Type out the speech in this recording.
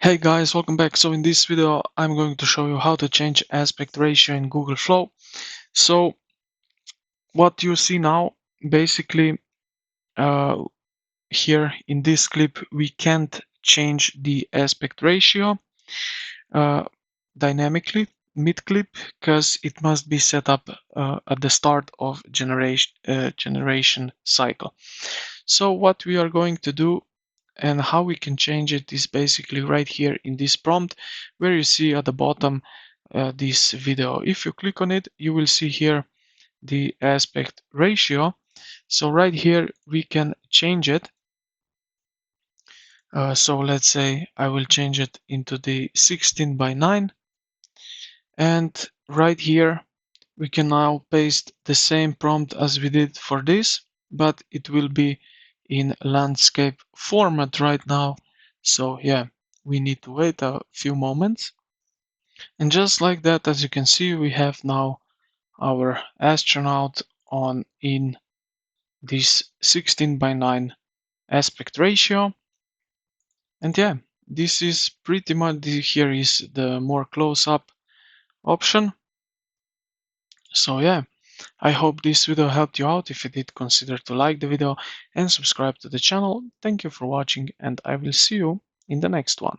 Hey guys, welcome back. So in this video, I'm going to show you how to change aspect ratio in Google Flow. So what you see now, basically uh, here in this clip, we can't change the aspect ratio uh, dynamically mid-clip because it must be set up at the start of generation cycle. So what we are going to do and how we can change it is basically right here in this prompt where you see at the bottom this video. If you click on it, you will see here the aspect ratio. So right here we can change it. So let's say I will change it into the 16:9, and right here we can now paste the same prompt as we did for this, but it will be in landscape format right now. So yeah, we need to wait a few moments. And just like that, as you can see, we have now our astronaut on in this 16:9 aspect ratio. And yeah, this is pretty much, here is the more close-up option. So yeah, I hope this video helped you out. If you did, consider to like the video and subscribe to the channel. Thank you for watching, and I will see you in the next one.